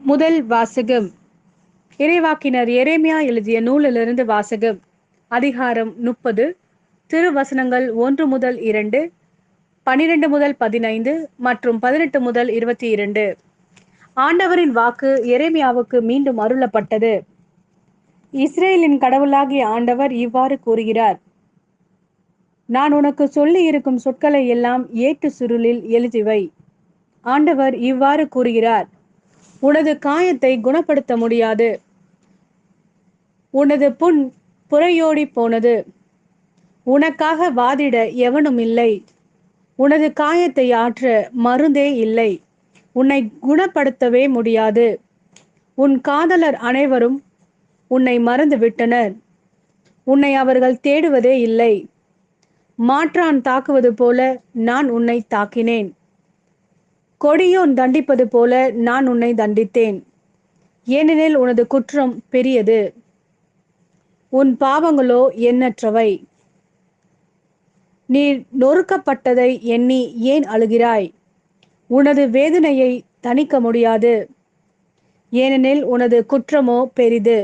முதல் வாசகம். இறைவாக்கினர் எரேமியா எழுதிய நூலிலிருந்து வாசகம். அதிகாரம் 30. திருவசனங்கள் 1 முதல் 2, 12 முதல் 15 மற்றும் 18 முதல் 22. ஆண்டவரின் வாக்கு எரேமியாவுக்கு மீண்டும் அருளப்பட்டது. இஸ்ரேலின் கடவுளாகிய ஆண்டவர் இவ்வாறு கூறுகிறார்: நான் உனக்கு சொல்லி இருக்கும் சொற்களை எல்லாம் ஏட்டு சுருளில் எழுதிவை. ஆண்டவர் இவ்வாறு கூறுகிறார்: உனது காயத்தை குணப்படுத்த முடியாது. உனது புண் புறையோடி போனது. உனக்காக வாதிட எவனும் இல்லை. உனது காயத்தை ஆற்ற மருந்தே இல்லை. உன்னை குணப்படுத்தவே முடியாது. உன் காதலர் அனைவரும் உன்னை மறந்து விட்டனர். உன்னை அவர்கள் தேடுவதே இல்லை. மாற்றான் தாக்குவது போல நான் உன்னை தாக்கினேன். கொடியோன் தண்டிப்பது போல நான் உன்னை தண்டித்தேன். ஏனெனில் உனது குற்றம் பெரியது, உன் பாவங்களோ எண்ணற்றவை. நீ நொறுக்கப்பட்டதை எண்ணி ஏன் அழுகிறாய்? உனது வேதனையை தணிக்க முடியாது. ஏனெனில் உனது குற்றமோ பெரிது,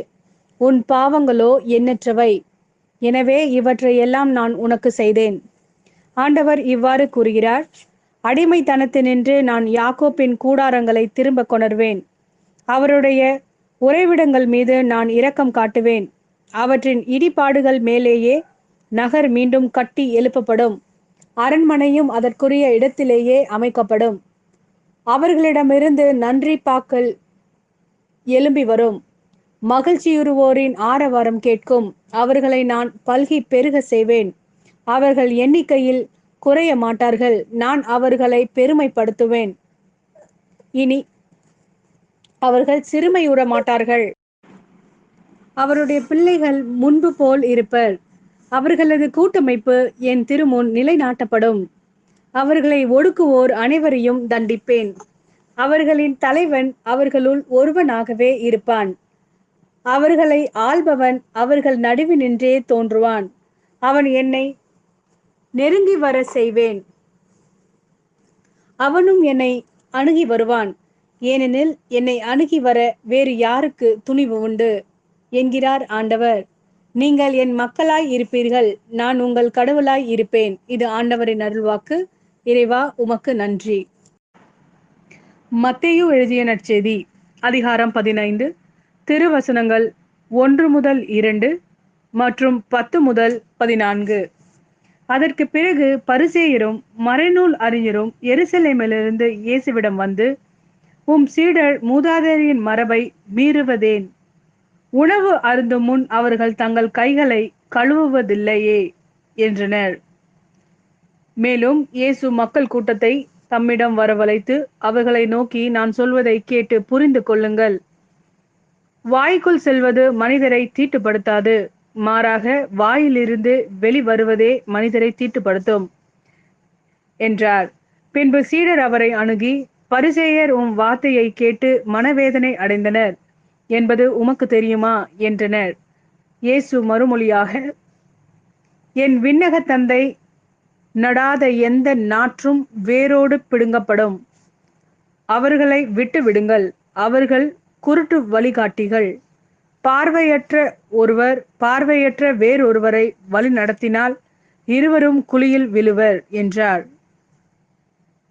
உன் பாவங்களோ எண்ணற்றவை. எனவே இவற்றை எல்லாம் நான் உனக்கு செய்தேன். ஆண்டவர் இவ்வாறு கூறுகிறார்: அடிமைத்தனத்தினின்று நான் யாக்கோப்பின் கூடாரங்களை திரும்ப கொணர்வேன். அவருடைய உறைவிடங்கள் மீது நான் இரக்கம் காட்டுவேன். அவற்றின் இடிபாடுகள் மேலேயே நகர் மீண்டும் கட்டி எழுப்பப்படும். அரண்மனையும் அதற்குரிய இடத்திலேயே அமைக்கப்படும். அவர்களிடமிருந்து நன்றி பாக்கள் எழும்பி வரும். மகிழ்ச்சியுறுவோரின் ஆரவாரம் கேட்கும். அவர்களை நான் பல்கி பெருக செய்வேன். அவர்கள் எண்ணிக்கையில் குறைய மாட்டார்கள். நான் அவர்களை பெருமைப்படுத்துவேன். இனி அவர்கள் சிறுமையுற மாட்டார்கள். அவருடைய பிள்ளைகள் முன்பு போல் இருப்பர். அவர்களது கூட்டமைப்பு என் திருமுன் நிலைநாட்டப்படும். அவர்களை ஒடுக்குவோர் அனைவரையும் தண்டிப்பேன். அவர்களின் தலைவன் அவர்களுள் ஒருவனாகவே இருப்பான். அவர்களை ஆள்பவன் அவர்கள் நடுவினின்றே தோன்றுவான். அவன் என்னை நெருங்கி வர செய்வேன். அவனும் என்னை அணுகி வருவான். ஏனெனில் என்னை அணுகி வர வேறு யாருக்கு துணிவு உண்டு என்கிறார் ஆண்டவர். நீங்கள் என் மக்களாய் இருப்பீர்கள், நான் உங்கள் கடவுளாய் இருப்பேன். இது ஆண்டவரின் அருள்வாக்கு. இறைவா, உமக்கு நன்றி. மத்தேயு எழுதிய நற்செய்தி. அதிகாரம் 15. திருவசனங்கள் 1 முதல் 2 மற்றும் 10 முதல் 14. அதற்கு பிறகு பரிசேயரும் மறைநூல் அறிஞரும் எருசலேமிலிருந்து இயேசுவிடம் வந்து, உம் சீடர் மூதாதையரின் மரபை மீறுவதேன்? உணவு அருந்தும் முன் அவர்கள் தங்கள் கைகளை கழுவுவதில்லையே என்றனர். மேலும் இயேசு மக்கள் கூட்டத்தை தம்மிடம் வரவழைத்து அவர்களை நோக்கி, நான் சொல்வதை கேட்டு புரிந்து கொள்ளுங்கள். வாய்க்குள் செல்வது மனிதரை தீட்டுப்படுத்தாது, மாறாக வாயிலிருந்து வெளிவருவதே மனிதரை தீட்டுப்படுத்தும் என்றார். பின்பு சீடர் அவரை அணுகி, பரிசேயர் உம் வார்த்தையை கேட்டு மனவேதனை அடைந்தனர் என்பது உமக்கு தெரியுமா என்றனர். இயேசு மறுமொழியாக, என் விண்ணக தந்தை நடாத எந்த நாற்றும் வேரோடு பிடுங்கப்படும். அவர்களை விட்டு விடுங்கள். அவர்கள் குருட்டு வழிகாட்டிகள். பார்வையற்ற ஒருவர் பார்வையற்ற வேறொருவரை வழி நடத்தினால் இருவரும் குழியில் விழுவர் என்றார்.